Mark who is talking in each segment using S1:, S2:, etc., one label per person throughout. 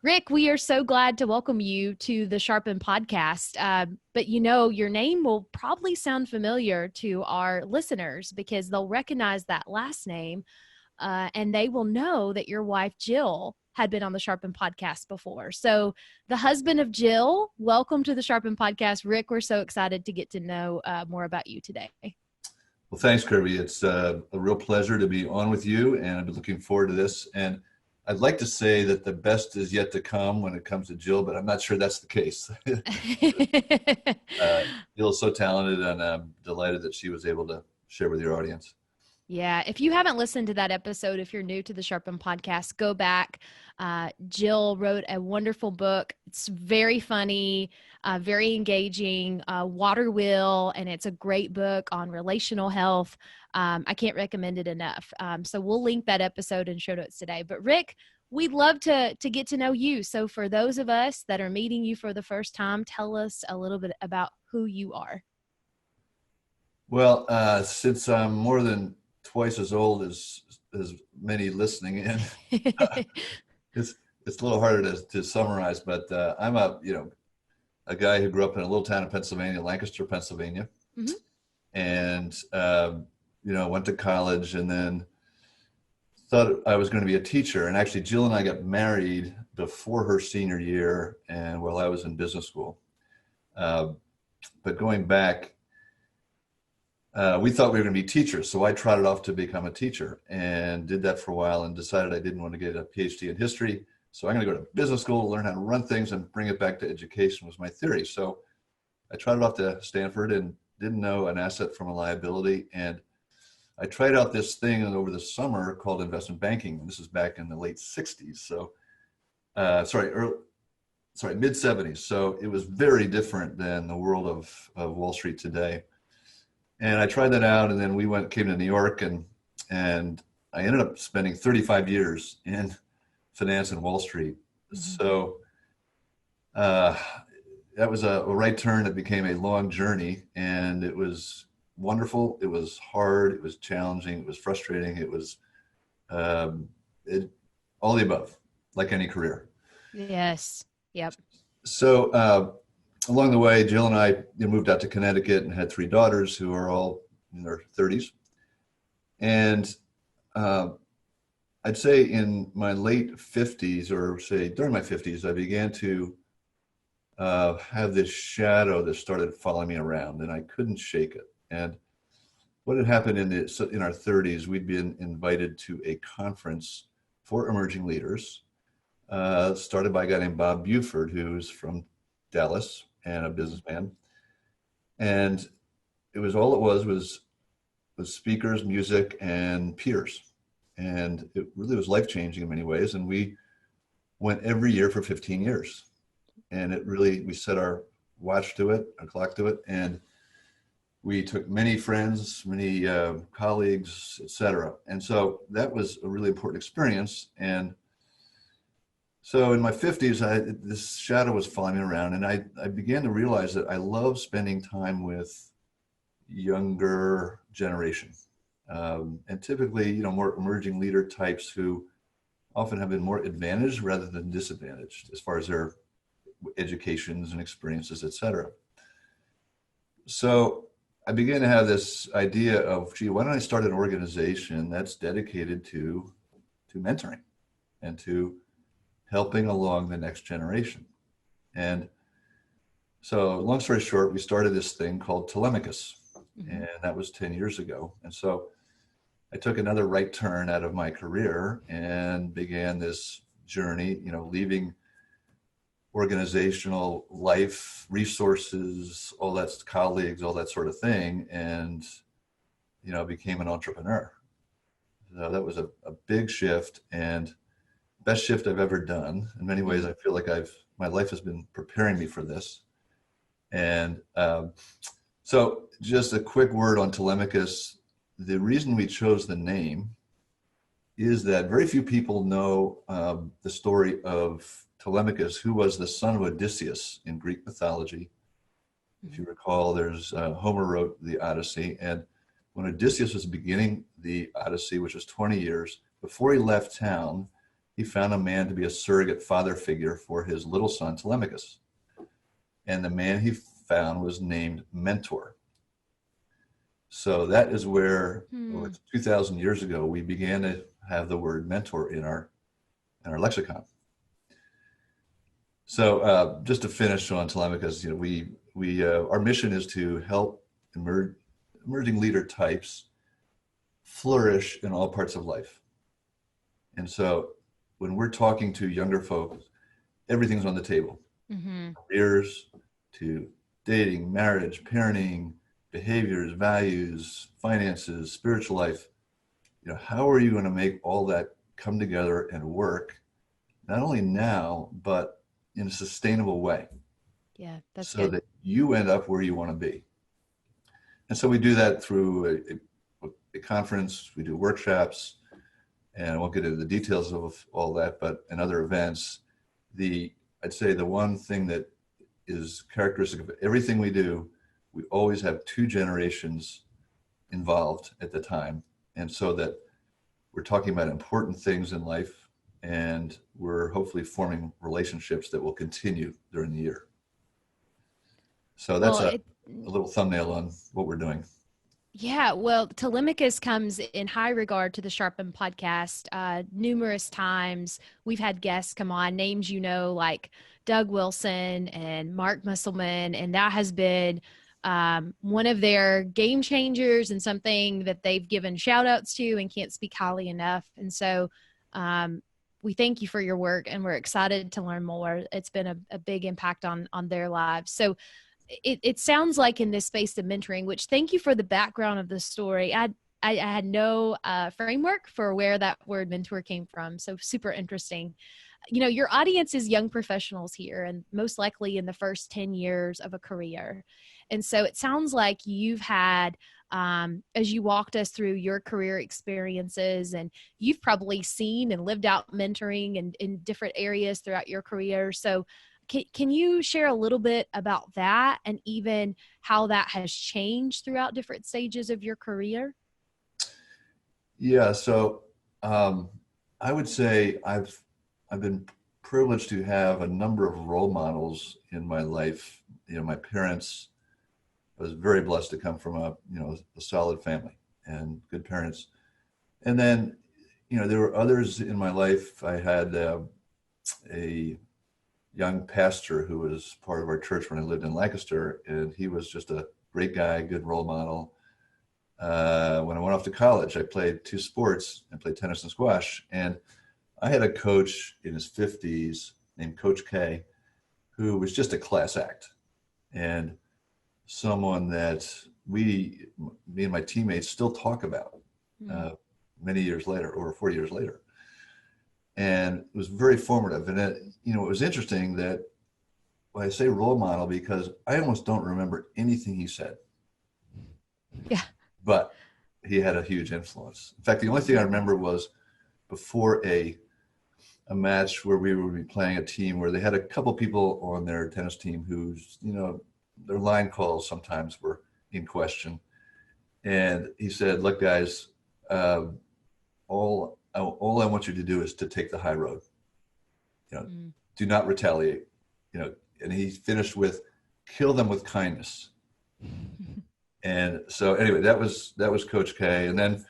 S1: Rick, we are so glad to welcome you to the Sharpen podcast. But your name will probably sound familiar to our listeners because they'll recognize that last name and they will know that your wife, Jill, had been on the Sharpen podcast before. So the husband of Jill, welcome to the Sharpen podcast. Rick, we're so excited to get to know more about you today.
S2: Well, thanks, Kirby. It's a real pleasure to be on with you, and I've been looking forward to this. And I'd like to say that the best is yet to come when it comes to Jill, but I'm not sure that's the case. Jill's so talented, and I'm delighted that she was able to share with your audience.
S1: Yeah. If you haven't listened to that episode, if you're new to the Sharpen podcast, go back. Jill wrote a wonderful book. It's very funny, very engaging, Water Wheel, and it's a great book on relational health. I can't recommend it enough. So we'll link that episode in show notes today. But Rick, we'd love to get to know you. So for those of us that are meeting you for the first time, tell us a little bit about who you are.
S2: Well, since I'm more than twice as old as many listening in, it's a little harder to summarize. But I'm a guy who grew up in a little town in Pennsylvania, Lancaster, Pennsylvania, mm-hmm. and went to college, and then thought I was going to be a teacher. And actually, Jill and I got married before her senior year, and while I was in business school. But going back, we thought we were going to be teachers. So I trotted off to become a teacher and did that for a while and decided I didn't want to get a PhD in history. So I'm going to go to business school, learn how to run things and bring it back to education was my theory. So I trotted off to Stanford and didn't know an asset from a liability. And I tried out this thing over the summer called investment banking. And this is back in the late 60s. So, mid 70s. So it was very different than the world of Wall Street today. And I tried that out, and then came to New York, and I ended up spending 35 years in finance and Wall Street. Mm-hmm. So that was a right turn. It became a long journey, and it was wonderful. It was hard. It was challenging. It was frustrating. It was all the above, like any career.
S1: Yes. Yep.
S2: So along the way, Jill and I moved out to Connecticut and had 3 daughters who are all in their 30s. And I'd say in my late 50s, or say during my 50s, I began to have this shadow that started following me around, and I couldn't shake it. And what had happened in our 30s, we'd been invited to a conference for emerging leaders, started by a guy named Bob Buford, who's from Dallas and a businessman. And it was speakers, music, and peers. And it really was life-changing in many ways. And we went every year for 15 years. And we set our watch to it, our clock to it. And we took many friends, many colleagues, et cetera. And so that was a really important experience. And so in my 50s, this shadow was following me around, and I began to realize that I love spending time with younger generation, and typically, more emerging leader types who often have been more advantaged rather than disadvantaged as far as their educations and experiences, et cetera. So I began to have this idea of, why don't I start an organization that's dedicated to mentoring and to helping along the next generation. And so long story short, we started this thing called Telemachus, mm-hmm. and that was 10 years ago. And so I took another right turn out of my career and began this journey, leaving organizational life, resources, all that, colleagues, all that sort of thing, and, became an entrepreneur. So that was a big shift, and best shift I've ever done. In many ways, I feel like my life has been preparing me for this. And so just a quick word on Telemachus. The reason we chose the name is that very few people know the story of Telemachus, who was the son of Odysseus in Greek mythology. If you recall, Homer wrote the Odyssey. And when Odysseus was beginning the Odyssey, which was 20 years, before he left town, he found a man to be a surrogate father figure for his little son, Telemachus. And the man he found was named Mentor. So that is where, 2,000 years ago, we began to have the word mentor in our lexicon. So just to finish on Telemachus, we our mission is to help emerging leader types flourish in all parts of life. And so when we're talking to younger folks, everything's on the table. Careers to dating, marriage, parenting, behaviors, values, finances, spiritual life. How are you going to make all that come together and work, not only now, but in a sustainable way?
S1: Yeah, that's
S2: so
S1: good.
S2: that you end up where you want to be. And so we do that through a conference, we do workshops, and I won't get into the details of all that, but in other events, I'd say the one thing that is characteristic of everything we do, we always have two generations involved at the time. And so that we're talking about important things in life, and we're hopefully forming relationships that will continue during the year. So that's a little thumbnail on what we're doing.
S1: Yeah, well, Telemachus comes in high regard to the Sharpen podcast. Numerous times we've had guests come on, names like Doug Wilson and Mark Musselman, and that has been one of their game changers and something that they've given shout outs to and can't speak highly enough. And so we thank you for your work, and we're excited to learn more. It's been a big impact on their lives. So it sounds like in this space of mentoring, which thank you for the background of the story. I had no framework for where that word mentor came from. So super interesting. Your audience is young professionals here, and most likely in the first 10 years of a career. And so it sounds like you've had, as you walked us through your career experiences, and you've probably seen and lived out mentoring in different areas throughout your career. So can you share a little bit about that, and even how that has changed throughout different stages of your career?
S2: Yeah, so I would say I've been privileged to have a number of role models in my life. My parents, I was very blessed to come from a solid family and good parents. And then, there were others in my life. I had a young pastor who was part of our church when I lived in Lancaster, and he was just a great guy, good role model. When I went off to college, I played two sports. I played tennis and squash, and I had a coach in his 50s named Coach K, who was just a class act, and someone that me and my teammates still talk about many years later, over 4 years later. And it was very formative. And it was interesting that when I say role model, because I almost don't remember anything he said.
S1: Yeah.
S2: But he had a huge influence. In fact, the only thing I remember was before a match where we would be playing a team where they had a couple people on their tennis team whose, their line calls sometimes were in question. And he said, look, guys, all I want you to do is to take the high road. Do not retaliate. And he finished with, kill them with kindness. And so anyway, that was Coach K. And then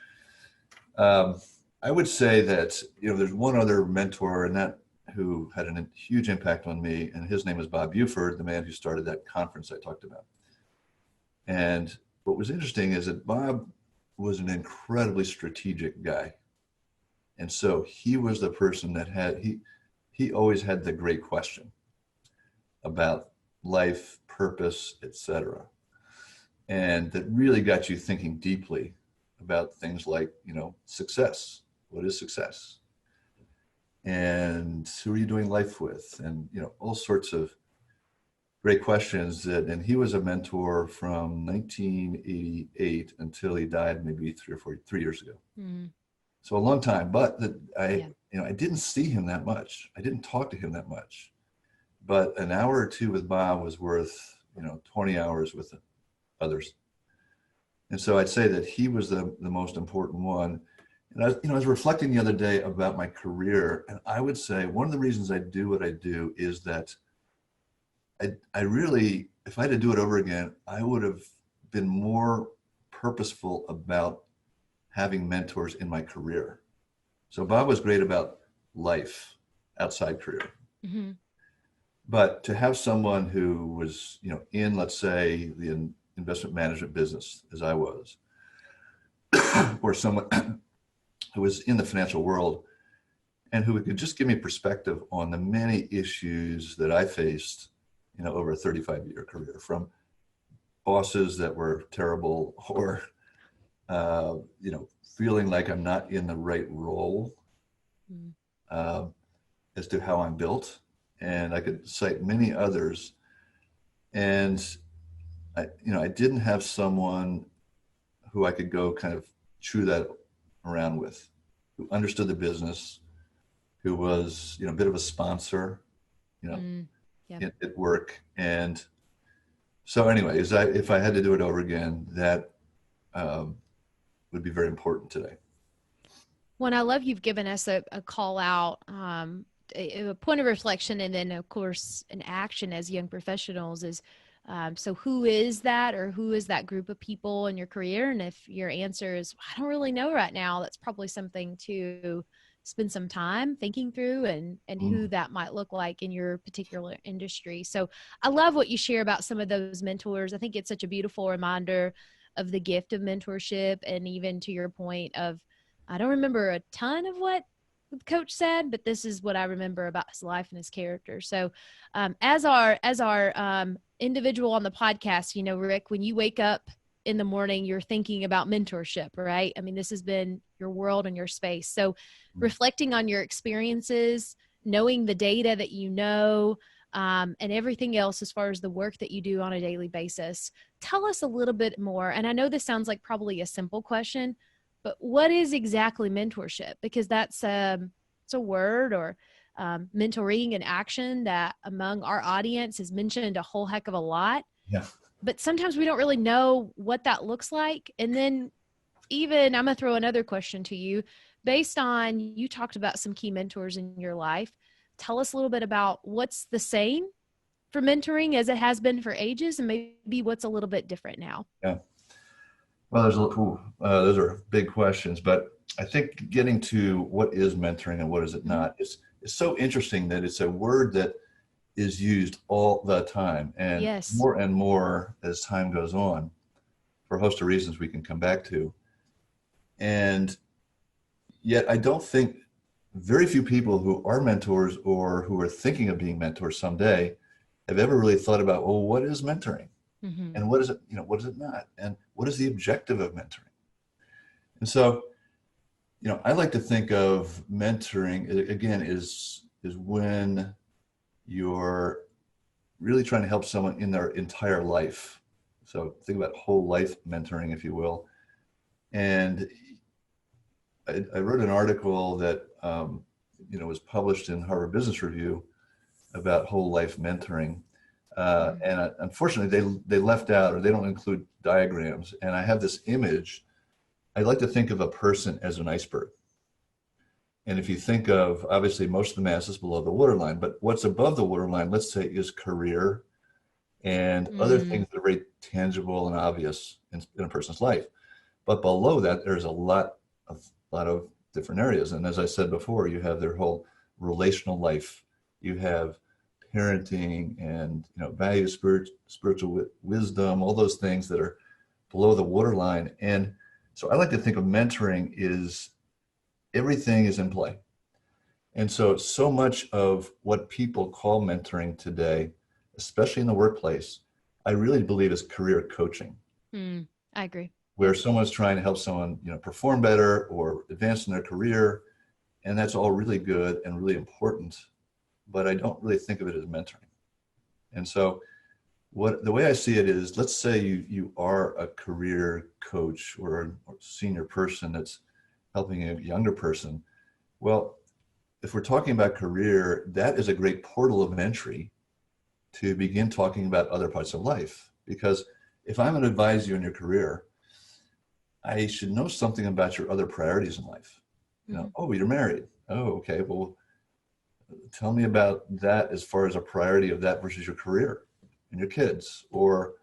S2: I would say that there's one other mentor, and that who had a huge impact on me, and his name is Bob Buford, the man who started that conference I talked about. And what was interesting is that Bob was an incredibly strategic guy. And so he was the person that he always had the great question about life, purpose, etc. And that really got you thinking deeply about things like, success. What is success? And who are you doing life with? And, all sorts of great questions. And he was a mentor from 1988 until he died maybe 3 years ago. Mm-hmm. So a long time, but I didn't see him that much. I didn't talk to him that much, but an hour or two with Bob was worth, 20 hours with others. And so I'd say that he was the most important one. And I was reflecting the other day about my career, and I would say one of the reasons I do what I do is that I really, if I had to do it over again, I would have been more purposeful about having mentors in my career. So Bob was great about life outside career,
S1: Mm-hmm.
S2: but to have someone who was, in, let's say, the investment management business, as I was, or someone who was in the financial world and who could just give me perspective on the many issues that I faced, over a 35-year career, from bosses that were terrible, or feeling like I'm not in the right role,
S1: Mm-hmm.
S2: as to how I'm built. And I could cite many others. And I didn't have someone who I could go kind of chew that around with, who understood the business, who was, a bit of a sponsor,
S1: Yeah.
S2: at work. And so anyway, if I had to do it over again, that would be very important today.
S1: Well, and I love you've given us a call out, a point of reflection, and then of course an action as young professionals is, so who is that, or who is that group of people in your career? And if your answer is, I don't really know right now, that's probably something to spend some time thinking through, and who that might look like in your particular industry. So I love what you share about some of those mentors. I think it's such a beautiful reminder of the gift of mentorship, and even to your point of, I don't remember a ton of what the coach said, but this is what I remember about his life and his character. So as our individual on the podcast, Rick, when you wake up in the morning, you're thinking about mentorship, right? I mean, this has been your world and your space. So reflecting on your experiences, knowing the data that and everything else as far as the work that you do on a daily basis, tell us a little bit more. And I know this sounds like probably a simple question, but what is exactly mentorship? Because it's a word, or mentoring and action that among our audience is mentioned a whole heck of a lot.
S2: Yeah.
S1: But sometimes we don't really know what that looks like. And then even, I'm going to throw another question to you. Based on, you talked about some key mentors in your life. Tell us a little bit about what's the same for mentoring as it has been for ages, and maybe what's a little bit different now.
S2: Yeah. Well, those are big questions, but I think getting to what is mentoring and what is it not is so interesting, that it's a word that is used all the time, and
S1: Yes.
S2: more and more as time goes on, for a host of reasons we can come back to. And yet I don't think, very few people who are mentors or who are thinking of being mentors someday have ever really thought about, well, what is mentoring?
S1: Mm-hmm.
S2: And what is it, what is it not? And what is the objective of mentoring? And so, I like to think of mentoring, again, is when you're really trying to help someone in their entire life. So think about whole life mentoring, if you will. And I wrote an article that, was published in Harvard Business Review about whole life mentoring. And unfortunately, they left out, or they don't include diagrams. And I have this image. I like to think of a person as an iceberg. And if you think of, obviously, most of the mass is below the waterline, but what's above the waterline, let's say, is career and other things that are very tangible and obvious in a person's life. But below that, there's a lot of different areas. And as I said before, you have their whole relational life. You have parenting and values, spiritual wisdom, all those things that are below the waterline. And so I like to think of mentoring is everything is in play. And so much of what people call mentoring today, especially in the workplace, I really believe is career coaching.
S1: I agree.
S2: Where someone's trying to help someone, perform better or advance in their career. And that's all really good and really important, but I don't really think of it as mentoring. And so the way I see it is, let's say you are a career coach or a senior person that's helping a younger person. Well, if we're talking about career, that is a great portal of entry to begin talking about other parts of life. Because if I'm going to advise you in your career, I should know something about your other priorities in life. Oh, you're married. Oh, okay. Well, tell me about that as far as a priority of that versus your career and your kids or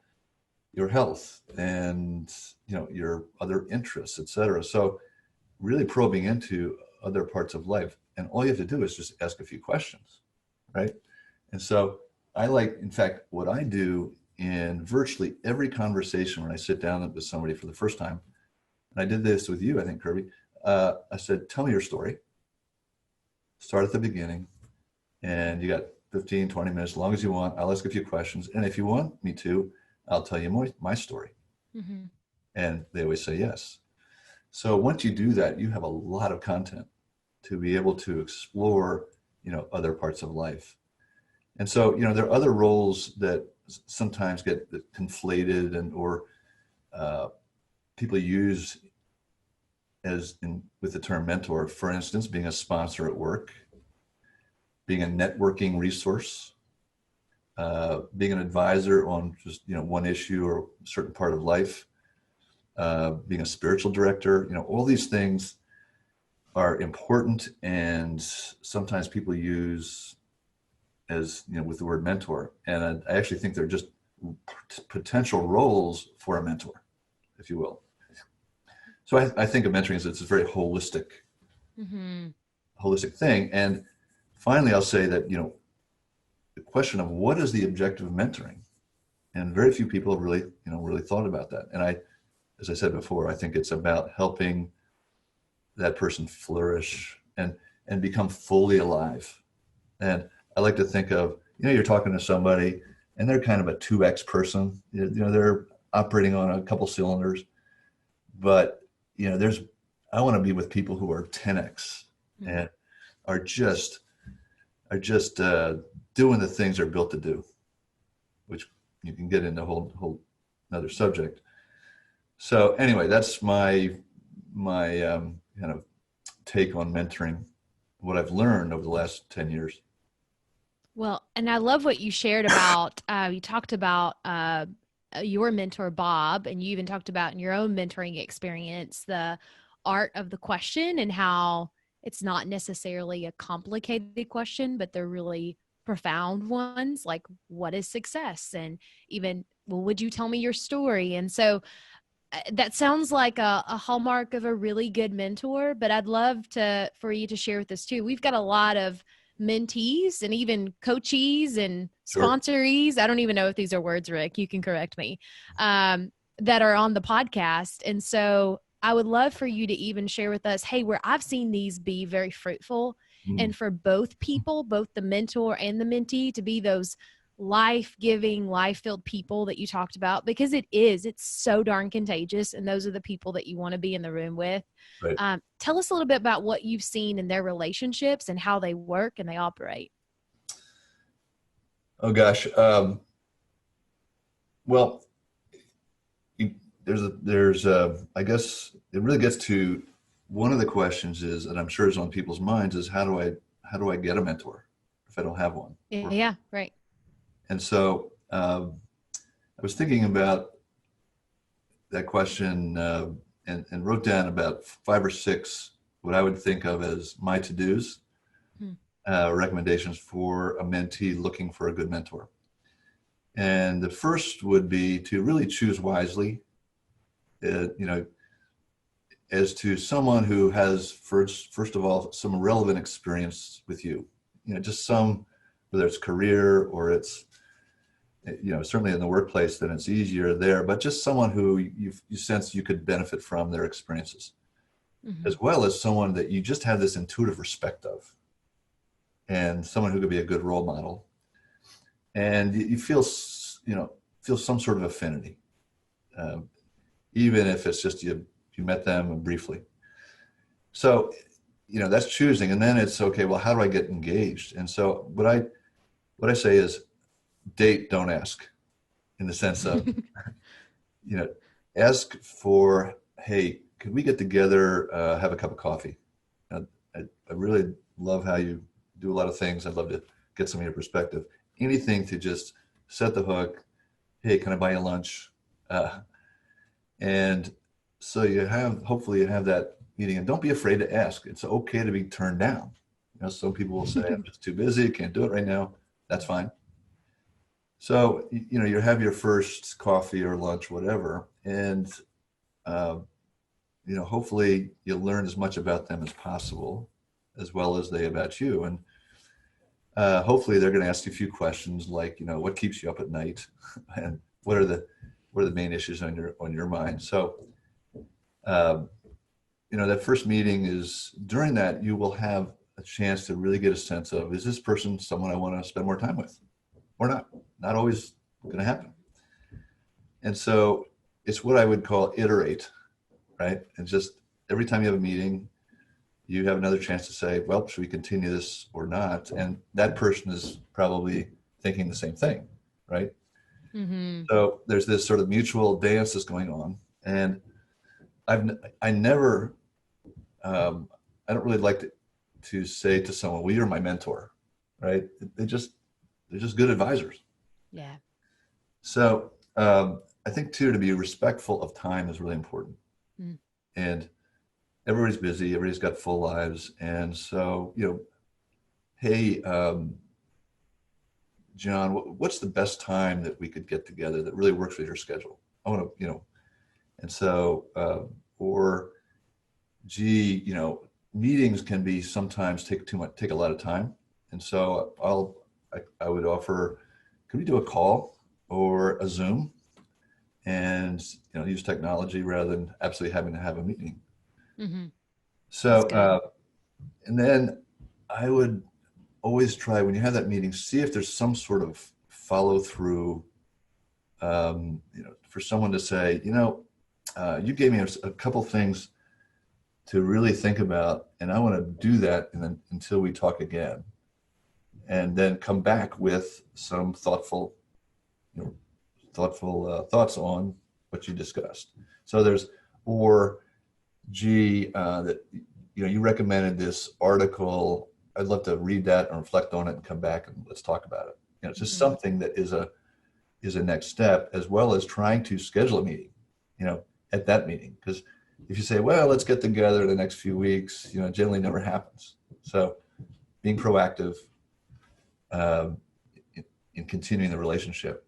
S2: your health and, your other interests, et cetera. So really probing into other parts of life. And all you have to do is just ask a few questions, right? And so in fact, what I do in virtually every conversation when I sit down with somebody for the first time, and I did this with you, I think, Kirby, I said, tell me your story. Start at the beginning, and you got 15, 20 minutes, as long as you want. I'll ask a few questions. And if you want me to, I'll tell you my story. Mm-hmm. And they always say yes. So once you do that, you have a lot of content to be able to explore, other parts of life. And so, there are other roles that sometimes get conflated or people use with the term mentor. For instance, being a sponsor at work, being a networking resource, being an advisor on just, one issue or a certain part of life, being a spiritual director, all these things are important, and sometimes people use as, with the word mentor. And I actually think they're just potential roles for a mentor, if you will. So I think of mentoring as it's a very holistic thing. And finally, I'll say that, the question of what is the objective of mentoring? And very few people have really thought about that. And as I said before, I think it's about helping that person flourish and become fully alive. And I like to think of, you're talking to somebody and they're kind of a 2X person, they're operating on a couple cylinders, but I want to be with people who are 10X and are just doing the things they're built to do, which you can get into a whole another subject. So anyway, that's my kind of take on mentoring, what I've learned over the last 10 years.
S1: Well, and I love what you shared about, you talked about your mentor, Bob, and you even talked about in your own mentoring experience, the art of the question and how it's not necessarily a complicated question, but they're really profound ones, like what is success? And even, well, would you tell me your story? And so that sounds like a hallmark of a really good mentor, but I'd love for you to share with us too. We've got a lot of mentees and even coachees and sponsorees. I don't even know if these are words, Rick, you can correct me, that are on the podcast. And so I would love for you to even share with us, hey, where I've seen these be very fruitful and for both people, both the mentor and the mentee, to be those life-giving, life-filled people that you talked about, because it's so darn contagious, and those are the people that you want to be in the room with. Right. Tell us a little bit about what you've seen in their relationships and how they work and they operate.
S2: Oh gosh. Well, there's I guess it really gets to one of the questions is, and I'm sure is on people's minds, is how do I get a mentor if I don't have one?
S1: Yeah, right.
S2: And so I was thinking about that question and wrote down about 5 or 6 what I would think of as my to-dos, recommendations for a mentee looking for a good mentor. And the first would be to really choose wisely, as to someone who has, first of all, some relevant experience with you, just some, whether it's career or it's, certainly in the workplace, then it's easier there, but just someone who you sense you could benefit from their experiences, as well as someone that you just have this intuitive respect of, and someone who could be a good role model. And you feel some sort of affinity, even if it's just you met them briefly. So, that's choosing. And then it's, okay, well, how do I get engaged? And so what I say is, date, don't ask, in the sense of, ask for, hey, could we get together, have a cup of coffee? I really love how you do a lot of things. I'd love to get some of your perspective. Anything to just set the hook. Hey, can I buy you lunch? And so hopefully you have that meeting, and don't be afraid to ask. It's okay to be turned down. Some people will say, I'm just too busy, can't do it right now. That's fine. So, you have your first coffee or lunch, whatever, and, hopefully you'll learn as much about them as possible, as well as they about you. And hopefully they're going to ask you a few questions like, what keeps you up at night, and what are the main issues on your mind. So, that first meeting is, during that, you will have a chance to really get a sense of, is this person someone I want to spend more time with or not? Not always going to happen. And so it's what I would call iterate, right? And just every time you have a meeting, you have another chance to say, well, should we continue this or not? And that person is probably thinking the same thing, right?
S1: Mm-hmm.
S2: So there's this sort of mutual dance that's going on. And I don't really like to say to someone, well, you're my mentor, right? They're just good advisors.
S1: Yeah.
S2: So I think too, to be respectful of time is really important.
S1: Mm.
S2: And everybody's busy, everybody's got full lives. And so, hey, John, what's the best time that we could get together that really works with your schedule? I want to, and so, or gee, meetings can be sometimes take a lot of time. And so I would offer, could we do a call or a Zoom and, use technology rather than absolutely having to have a meeting.
S1: Mm-hmm.
S2: So, and then I would always try, when you have that meeting, see if there's some sort of follow through, for someone to say, you gave me a couple things to really think about, and I want to do that, and then until we talk again, and then come back with some thoughtful thoughts on what you discussed. So that you recommended this article. I'd love to read that and reflect on it and come back and let's talk about it. It's just something that is a next step, as well as trying to schedule a meeting, at that meeting. Because if you say, well, let's get together in the next few weeks, it generally never happens. So being proactive in continuing the relationship.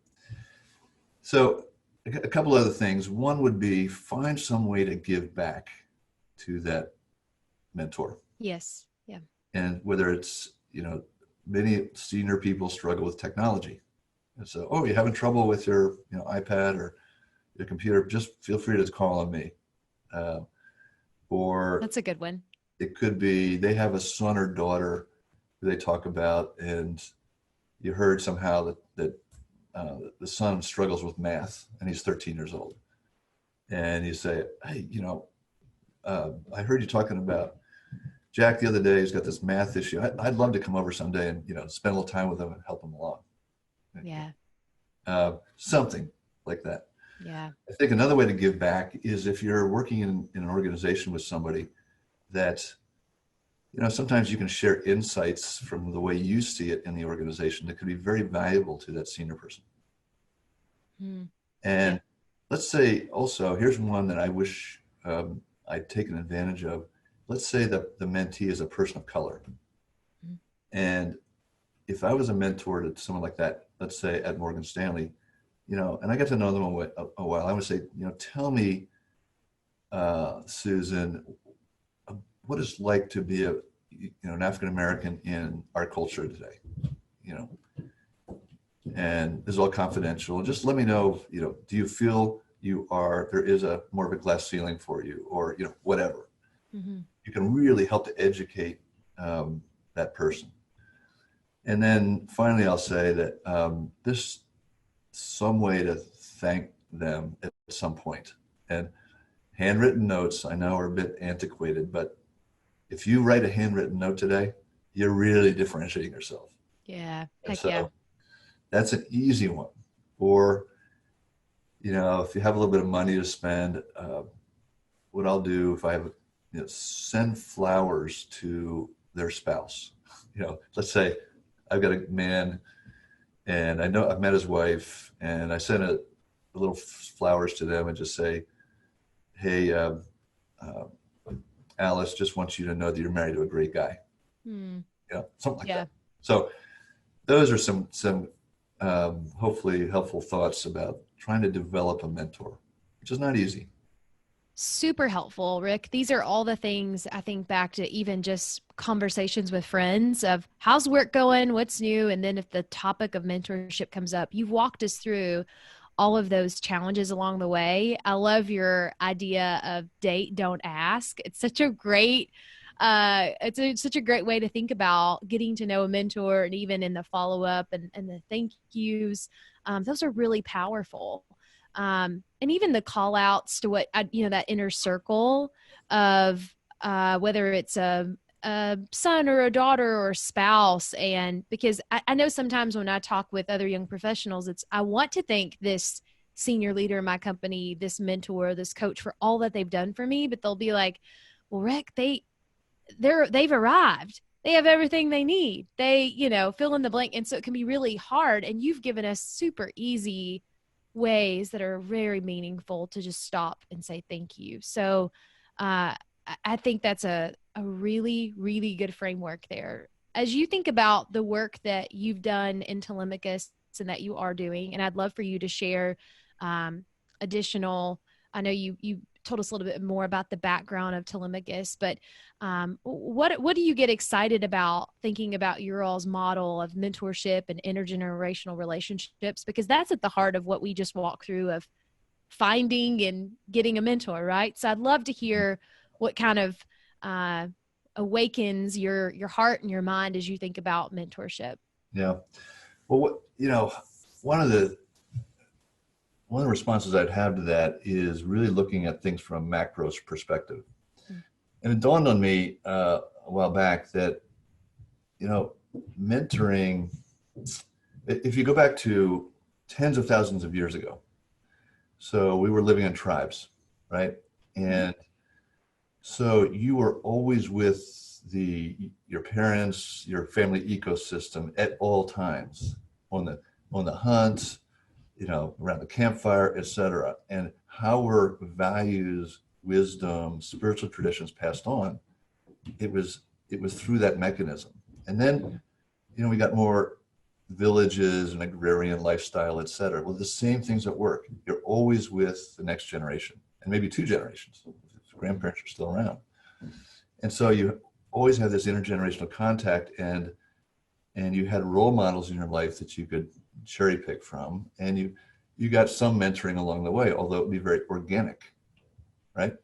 S2: So a couple other things. One would be, find some way to give back to that mentor.
S1: Yes. Yeah.
S2: And whether it's, many senior people struggle with technology. And so, oh, you're having trouble with your, iPad or your computer, just feel free to call on me. Or
S1: that's a good one.
S2: It could be they have a son or daughter who they talk about, and you heard somehow that the son struggles with math and he's 13 years old. And you say, hey, I heard you talking about Jack the other day. He's got this math issue. I'd love to come over someday and, spend a little time with him and help him along.
S1: Yeah.
S2: Something like that.
S1: Yeah.
S2: I think another way to give back is if you're working in an organization with somebody that, sometimes you can share insights from the way you see it in the organization that could be very valuable to that senior person.
S1: Mm.
S2: And let's say also, here's one that I wish I'd taken advantage of. Let's say that the mentee is a person of color. Mm. And if I was a mentor to someone like that, let's say at Morgan Stanley, and I got to know them a while, I would say, tell me, Susan, what it's like to be an African-American in our culture today, and this is all confidential. Just let me know, do you feel there is more of a glass ceiling for you, or, whatever. Mm-hmm. You can really help to educate that person. And then finally, I'll say that there's some way to thank them at some point. And handwritten notes, I know, are a bit antiquated, but if you write a handwritten note today, you're really differentiating yourself.
S1: Yeah.
S2: Heck yeah. That's an easy one. Or, if you have a little bit of money to spend, what I'll do if I have, send flowers to their spouse. Let's say I've got a man and I know I've met his wife, and I send a little flowers to them and just say, hey, uh, Alice just wants you to know that you're married to a great guy. Something like that. So those are some hopefully helpful thoughts about trying to develop a mentor, which is not easy.
S1: Super helpful, Rick. These are all the things I think back to even just conversations with friends of how's work going, what's new, and then if the topic of mentorship comes up, you've walked us through all of those challenges along the way. I love your idea of date, don't ask. It's such a great such a great way to think about getting to know a mentor, and even in the follow-up and the thank yous. Those are really powerful. And even the call outs to what, that inner circle of whether it's a son or a daughter or a spouse. And because I know sometimes when I talk with other young professionals, I want to thank this senior leader in my company, this mentor, this coach for all that they've done for me. But they'll be like, well, Rick, they've arrived. They have everything they need. They, fill in the blank. And so it can be really hard. And you've given us super easy ways that are very meaningful to just stop and say thank you. So I think that's a really, really good framework there. As you think about the work that you've done in Telemachus and that you are doing, and I'd love for you to share additional, I know you told us a little bit more about the background of Telemachus, but what do you get excited about thinking about your all's model of mentorship and intergenerational relationships? Because that's at the heart of what we just walked through of finding and getting a mentor, right? So I'd love to hear what kind of awakens your heart and your mind as you think about mentorship.
S2: Yeah. Well, one of the responses I'd have to that is really looking at things from a macro perspective. And it dawned on me a while back that, mentoring, if you go back to tens of thousands of years ago, so we were living in tribes, right? And so you were always with your parents, your family ecosystem at all times, on the hunt, around the campfire, etc. And how were values, wisdom, spiritual traditions passed on? It was through that mechanism. And then, we got more villages and agrarian lifestyle, etc. Well, the same things at work. You're always with the next generation, and maybe two generations if grandparents are still around. And so you always have this intergenerational contact, and you had role models in your life that you could cherry pick from, and you got some mentoring along the way, although it would be very organic, right?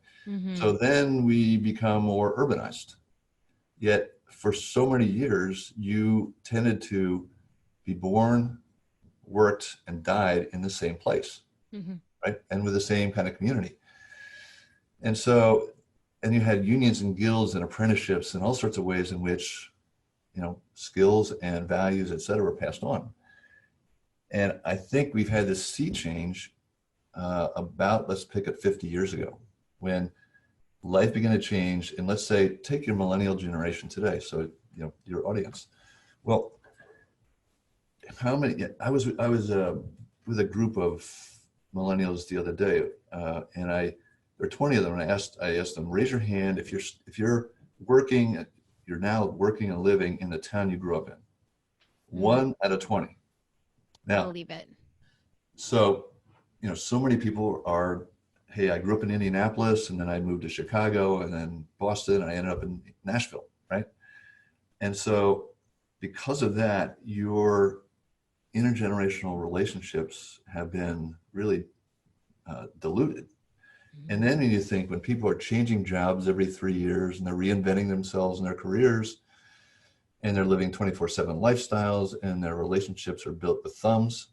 S2: So then we become more urbanized. Yet for so many years, you tended to be born, worked, and died in the same place, right? And with the same kind of community. And so, and you had unions and guilds and apprenticeships and all sorts of ways in which, skills and values, et cetera, were passed on. And I think we've had this sea change about, let's pick it 50 years ago, when life began to change. And let's say, take your millennial generation today. So, your audience. Well, how many, I was with a group of millennials the other day, and there were 20 of them, and I asked them, raise your hand if you're working, you're now working and living in the town you grew up in. 1 out of 20. Now, I believe it. So, so many people are, hey, I grew up in Indianapolis, and then I moved to Chicago, and then Boston, and I ended up in Nashville, right? And so because of that, your intergenerational relationships have been really diluted. And then when you think, when people are changing jobs every 3 years, and they're reinventing themselves in their careers, and they're living 24/7 lifestyles, and their relationships are built with thumbs,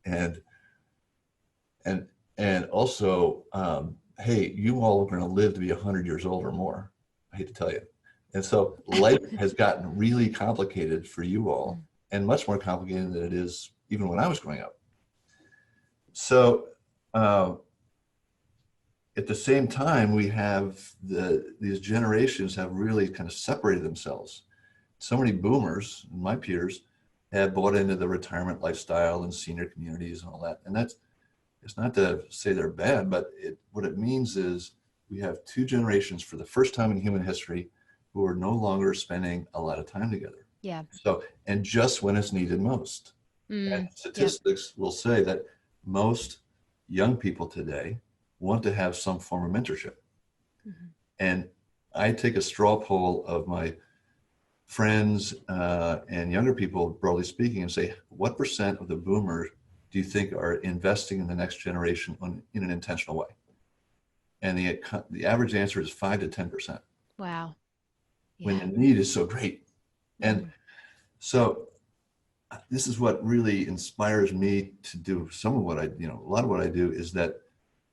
S2: and also, hey, you all are going to live to be 100 years old or more. I hate to tell you. And so life has gotten really complicated for you all, and much more complicated than it is even when I was growing up. So at the same time, we have these generations have really kind of separated themselves. So many boomers, my peers, have bought into the retirement lifestyle and senior communities and all that. And it's not to say they're bad, but what it means is we have two generations for the first time in human history who are no longer spending a lot of time together.
S1: Yeah.
S2: So, and just when it's needed most. And
S1: Yep.
S2: statistics will say that most young people today want to have some form of mentorship. And I take a straw poll of my friends and younger people, broadly speaking, and say, what percent of the boomers do you think are investing in the next generation in an intentional way? And the average answer is 5 to 10%.
S1: Wow.
S2: When
S1: Yeah.
S2: the need is so great. And so this is what really inspires me to do some of what a lot of what I do is that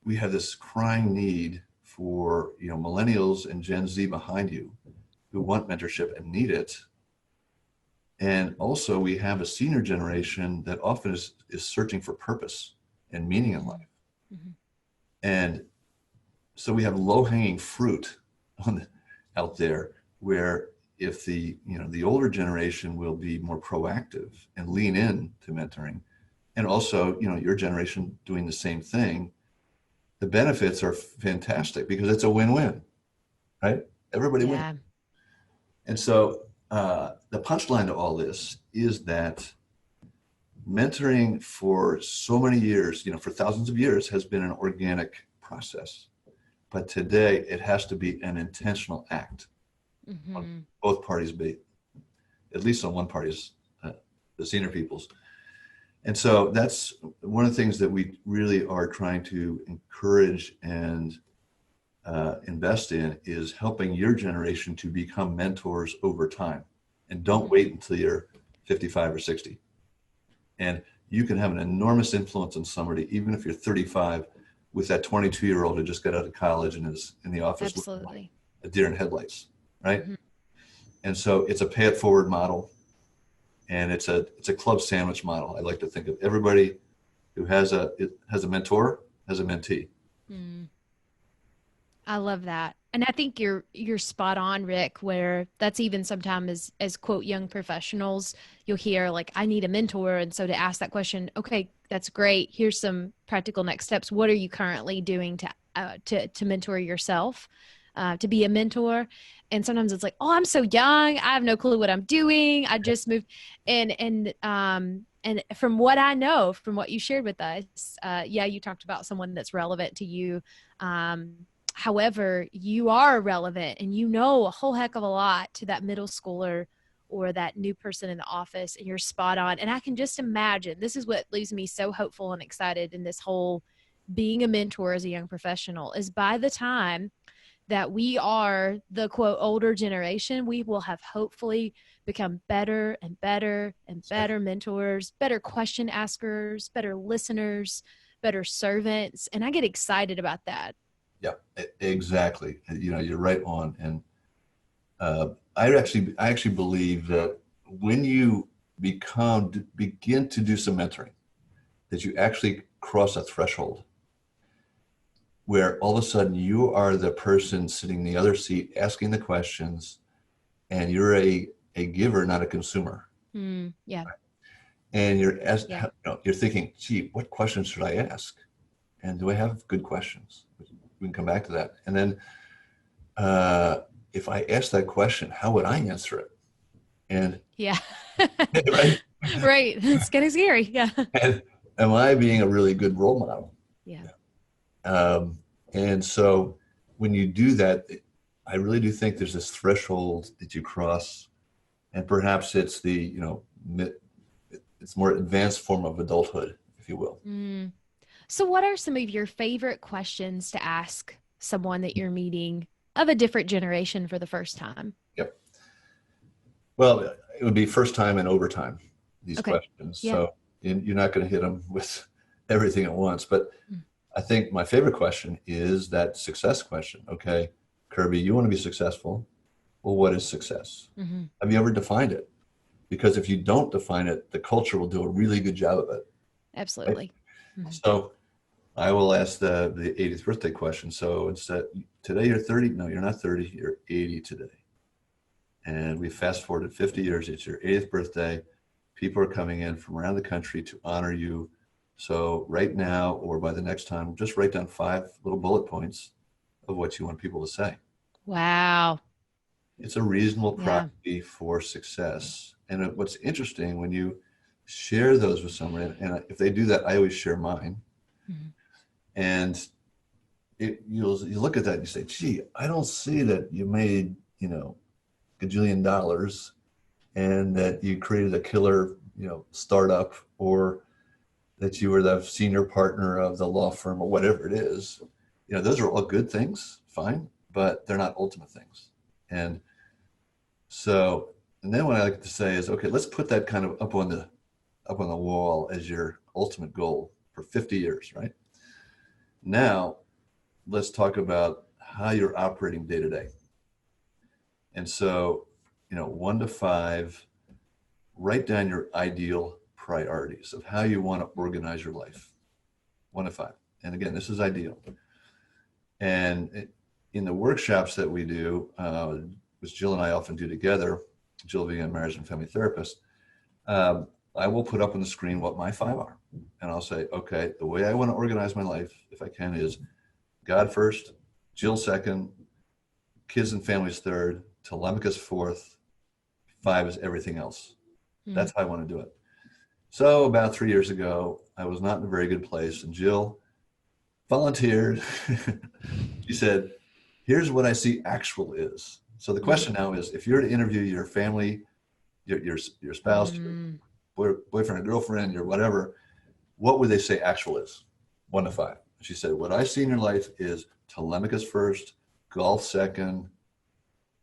S2: we have this crying need for, millennials and Gen Z behind you who want mentorship and need it. And also we have a senior generation that often is searching for purpose and meaning in life. And so we have low-hanging fruit out there where if the older generation will be more proactive and lean in to mentoring, and also, your generation doing the same thing, the benefits are fantastic because it's a win-win, right? Everybody wins. And so the punchline to all this is that mentoring for so many years, for thousands of years, has been an organic process. But today it has to be an intentional act on both parties, at least on one party's, the senior people's. And so that's one of the things that we really are trying to encourage and invest in is helping your generation to become mentors over time. And don't wait until you're 55 or 60. And you can have an enormous influence on somebody, even if you're 35, with that 22-year-old who just got out of college and is in the office
S1: Absolutely.
S2: with a deer in headlights, right? And so it's a pay it forward model, and it's a club sandwich model. I like to think of everybody who has a mentor has a mentee.
S1: I love that. And I think you're spot on, Rick, where that's even sometimes as quote young professionals, you'll hear like, I need a mentor. And so to ask that question, okay, that's great. Here's some practical next steps. What are you currently doing to mentor yourself, to be a mentor? And sometimes it's like, oh, I'm so young. I have no clue what I'm doing. I just moved. And from what I know, from what you shared with us, you talked about someone that's relevant to you. However, you are relevant and you know a whole heck of a lot to that middle schooler or that new person in the office, and you're spot on. And I can just imagine, this is what leaves me so hopeful and excited in this whole being a mentor as a young professional, is by the time that we are the quote older generation, we will have hopefully become better and better and better mentors, better question askers, better listeners, better servants. And I get excited about that.
S2: Yeah, exactly. You're right on. And I actually believe that when you begin to do some mentoring, that you actually cross a threshold where all of a sudden you are the person sitting in the other seat asking the questions, and you're a giver, not a consumer.
S1: Yeah.
S2: Right? And you're thinking, gee, what questions should I ask? And do I have good questions? We can come back to that. And then if I ask that question, how would I answer it? And
S1: yeah.
S2: right?
S1: Right. It's getting scary. Yeah.
S2: And am I being a really good role model?
S1: Yeah.
S2: And so when you do that, I really do think there's this threshold that you cross, and perhaps it's it's more advanced form of adulthood, if you will.
S1: So what are some of your favorite questions to ask someone that you're meeting of a different generation for the first time?
S2: Yep. Well, it would be first time and overtime, these questions.
S1: Yeah.
S2: So you're not going to hit them with everything at once. But I think my favorite question is that success question. Okay, Kirby, you want to be successful. Well, what is success? Have you ever defined it? Because if you don't define it, the culture will do a really good job of it.
S1: Absolutely.
S2: Right? So I will ask the 80th birthday question. So instead, today you're 30. No, you're not 30. You're 80 today. And we fast forwarded 50 years. It's your 80th birthday. People are coming in from around the country to honor you. So right now, or by the next time, just write down 5 little bullet points of what you want people to say.
S1: Wow.
S2: It's a reasonable
S1: Yeah.
S2: proxy for success. And what's interesting when you share those with someone, and if they do that, I always share mine.
S1: Mhm.
S2: And you look at that and you say, gee, I don't see that you made, gajillion dollars and that you created a killer, startup, or that you were the senior partner of the law firm or whatever it is. Those are all good things, fine, but they're not ultimate things. And so, and then what I like to say is, okay, let's put that kind of up on the wall as your ultimate goal for 50 years, right? Now, let's talk about how you're operating day to day. And so, 1 to 5, write down your ideal priorities of how you want to organize your life. 1 to 5. And again, this is ideal. And in the workshops that we do, which Jill and I often do together, Jill being a marriage and family therapist, I will put up on the screen what my 5 are. And I'll say, okay, the way I want to organize my life, if I can, is God first, Jill second, kids and families third, Telemachus fourth, 5 is everything else. That's how I want to do it. So about 3 years ago, I was not in a very good place, and Jill volunteered. She said, here's what I see actual is. So the question now is, if you're to interview your family, your spouse, your boyfriend or girlfriend, your whatever, what would they say actual is? 1 to 5. She said, what I see in your life is Telemachus first, golf second,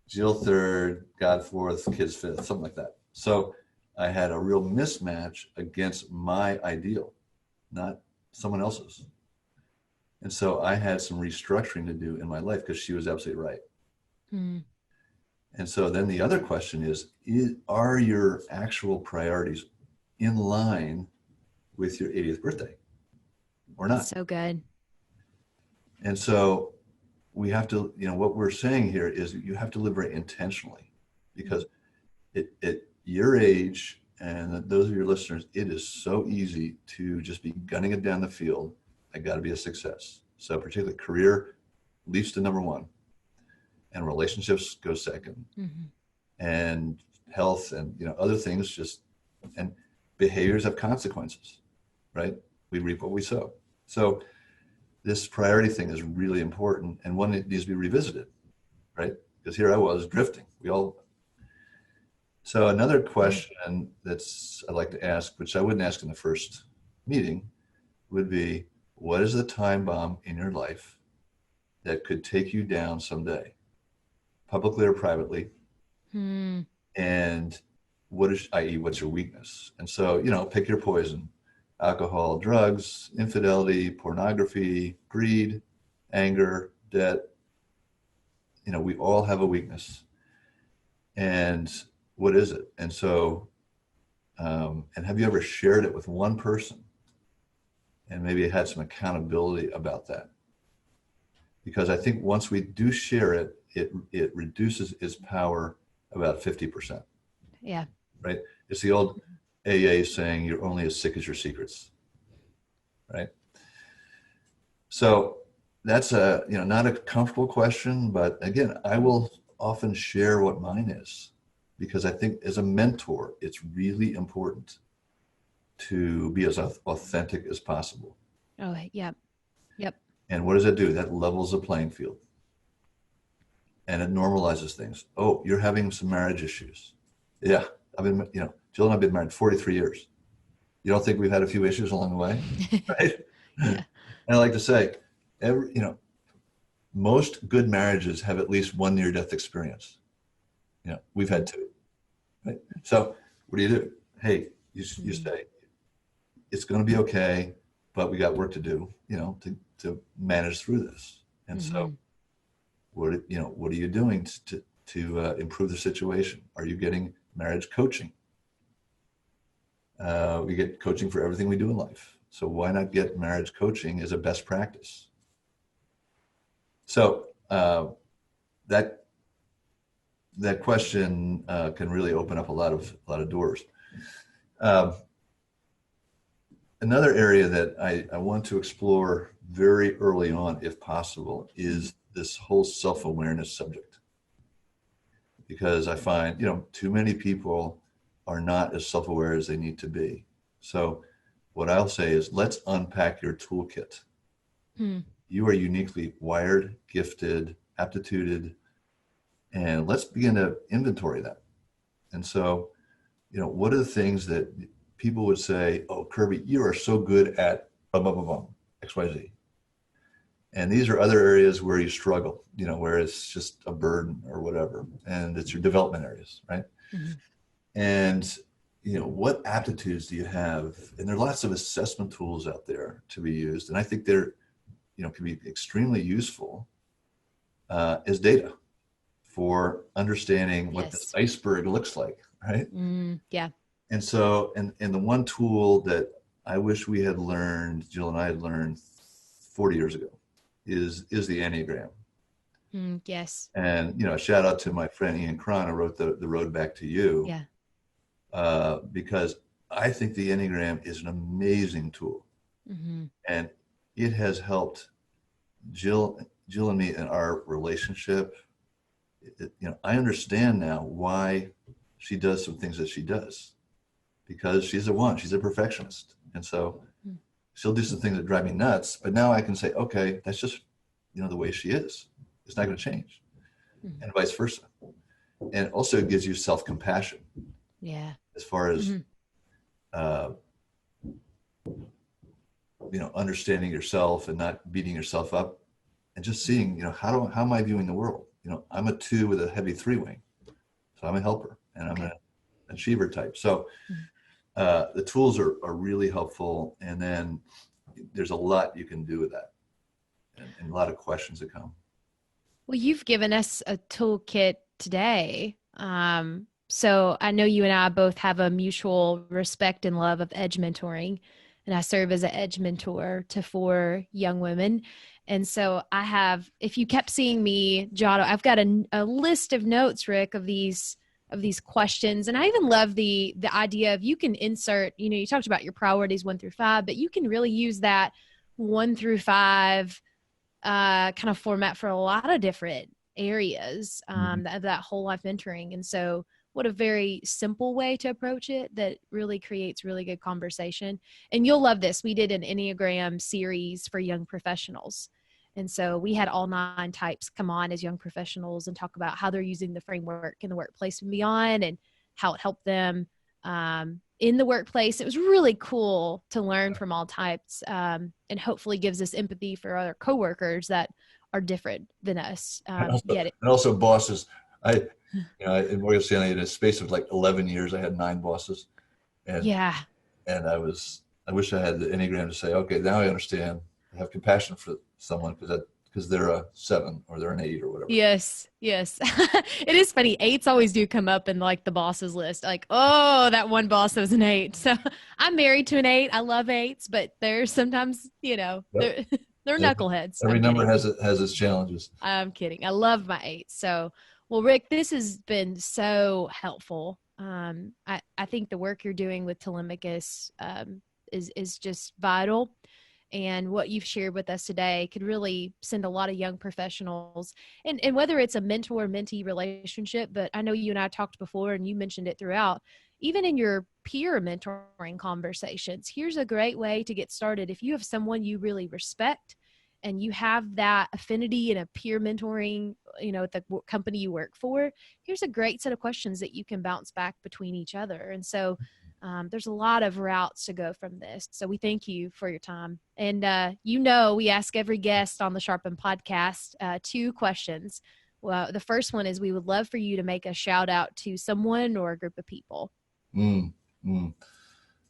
S2: Jill third, God fourth, kids fifth, something like that. So I had a real mismatch against my ideal, not someone else's. And so I had some restructuring to do in my life because she was absolutely right. And so then the other question is, are your actual priorities in line with your 80th birthday or not?
S1: So good.
S2: And so we have to, what we're saying here is you have to live very intentionally, because at your age, and those of your listeners, it is so easy to just be gunning it down the field. I got to be a success. So particularly career leaps to number 1, and relationships go second, and health and other things and behaviors have consequences, right? We reap what we sow. So this priority thing is really important, and one that needs to be revisited, right? Because here I was drifting. So another question I'd like to ask, which I wouldn't ask in the first meeting, would be, what is the time bomb in your life that could take you down someday, publicly or privately? And what's your weakness? And so, pick your poison: alcohol, drugs, infidelity, pornography, greed, anger, debt. We all have a weakness. And what is it? And so, and have you ever shared it with one person and maybe had some accountability about that? Because I think once we do share it, it reduces its power about 50%.
S1: Yeah.
S2: Right? It's the old AA saying, you're only as sick as your secrets. Right? So that's not a comfortable question, but again, I will often share what mine is, because I think as a mentor, it's really important to be as authentic as possible.
S1: Oh, yep. Yep.
S2: And what does it do? That levels the playing field. And it normalizes things. Oh, you're having some marriage issues. Yeah. Jill and I have been married 43 years. You don't think we've had a few issues along the way? Right?
S1: Yeah.
S2: And I like to say, most good marriages have at least one near-death experience. We've had 2. Right? So what do? Hey, you say, it's going to be okay, but we got work to do, to manage through this. And so what are you doing to improve the situation? Are you getting marriage coaching? We get coaching for everything we do in life. So why not get marriage coaching as a best practice? So that question can really open up a lot of doors. another area that I want to explore very early on, if possible, is this whole self-awareness subject. Because I find, too many people are not as self-aware as they need to be. So what I'll say is, let's unpack your toolkit. You are uniquely wired, gifted, aptituded, and let's begin to inventory that. And so, what are the things that people would say, oh, Kirby, you are so good at blah, blah, blah, blah, XYZ. And these are other areas where you struggle, where it's just a burden or whatever. And it's your development areas, right? Mm-hmm. And, what aptitudes do you have? And there are lots of assessment tools out there to be used. And I think they're, can be extremely useful as data for understanding what this iceberg looks like, right?
S1: Yeah.
S2: And so, and the one tool that I wish we had learned, Jill and I had learned 40 years ago, is the Enneagram.
S1: Yes.
S2: And, a shout out to my friend Ian Cron, who wrote the Road Back to You.
S1: Yeah.
S2: Because I think the Enneagram is an amazing tool. Mm-hmm. And it has helped Jill and me in our relationship. I understand now why she does some things that she does, because she's a perfectionist. And so she'll do some things that drive me nuts, but now I can say, okay, that's just, the way she is. It's not going to change. Mm-hmm. And vice versa. And also it gives you self-compassion.
S1: Yeah.
S2: As far as, understanding yourself and not beating yourself up, and just seeing, how am I viewing the world? I'm a 2 with a heavy 3 wing. So I'm a helper and I'm an achiever type. So the tools are really helpful. And then there's a lot you can do with that, and a lot of questions that come.
S1: Well, you've given us a toolkit today. So I know you and I both have a mutual respect and love of edge mentoring, and I serve as an edge mentor to 4 young women. And so if you kept seeing me, Jotto, I've got a list of notes, Rick, of these questions. And I even love the idea of, you can insert, you talked about your priorities 1 through 5, but you can really use that 1 through 5 kind of format for a lot of different areas that whole life mentoring. And so what a very simple way to approach it that really creates really good conversation. And you'll love this. We did an Enneagram series for young professionals. And so we had all 9 types come on as young professionals and talk about how they're using the framework in the workplace and beyond, and how it helped them in the workplace. It was really cool to learn from all types, and hopefully gives us empathy for other coworkers that are different than us.
S2: And also bosses. In Morgan Stanley, in a space of like 11 years, I had 9 bosses. And I wish I had the Enneagram to say, okay, now I understand. I have compassion for someone because they're a 7 or they're an 8 or whatever.
S1: Yes. It is funny. 8s always do come up in like the bosses list. Like, oh, that one boss that was an 8. So I'm married to an 8. I love 8s, but there's sometimes, they're knuckleheads.
S2: Every number has its challenges.
S1: I'm kidding. I love my 8. So, well, Rick, this has been so helpful. I think the work you're doing with Telemachus is just vital. And what you've shared with us today could really send a lot of young professionals, and whether it's a mentor-mentee relationship, but I know you and I talked before and you mentioned it throughout, even in your peer mentoring conversations, here's a great way to get started. If you have someone you really respect and you have that affinity in a peer mentoring, at the company you work for, here's a great set of questions that you can bounce back between each other. And so there's a lot of routes to go from this. So we thank you for your time. And, we ask every guest on the Sharpen podcast 2 questions. Well, the first one is, we would love for you to make a shout out to someone or a group of people.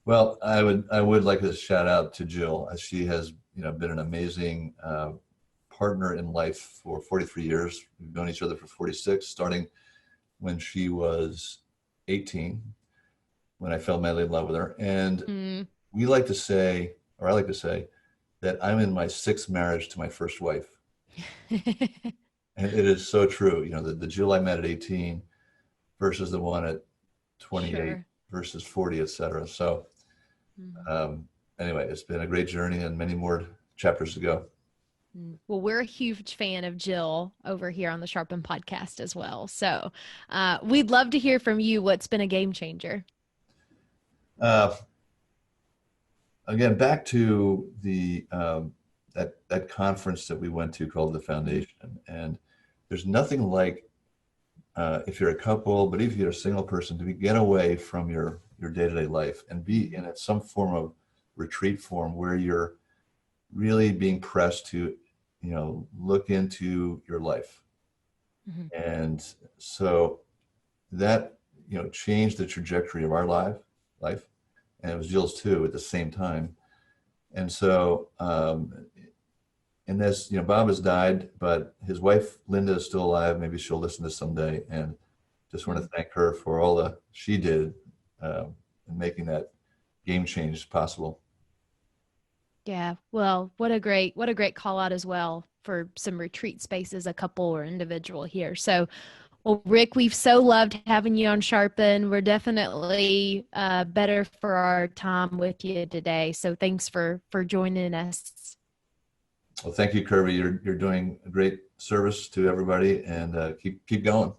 S2: Well, I would like to shout out to Jill, as she has, been an amazing partner in life for 43 years. We've known each other for 46, starting when she was 18. When I fell madly in love with her. And I like to say that I'm in my 6th marriage to my first wife. And it is so true. The Jill I met at 18 versus the one at 28 versus 40, et cetera. So, and anyway, it's been a great journey and many more chapters to go.
S1: Well, we're a huge fan of Jill over here on the Sharpen podcast as well. So we'd love to hear from you. What's been a game changer?
S2: Again, back to the that conference that we went to called the Foundation, and there's nothing like if you're a couple, but if you're a single person, to get away from your day-to-day life and be in some form of retreat form where you're really being pressed to, look into your life. Mm-hmm. And so that, changed the trajectory of our life, and it was Jill's too at the same time. And so, and this, Bob has died, but his wife, Linda, is still alive. Maybe she'll listen to this someday. And just want to thank her for all that she did in making that game change possible.
S1: Yeah. Well, what a great call out as well for some retreat spaces, a couple or individual here. So, well, Rick, we've so loved having you on Sharpen. We're definitely better for our time with you today. So thanks for joining us.
S2: Well, thank you, Kirby. You're doing a great service to everybody, and keep going.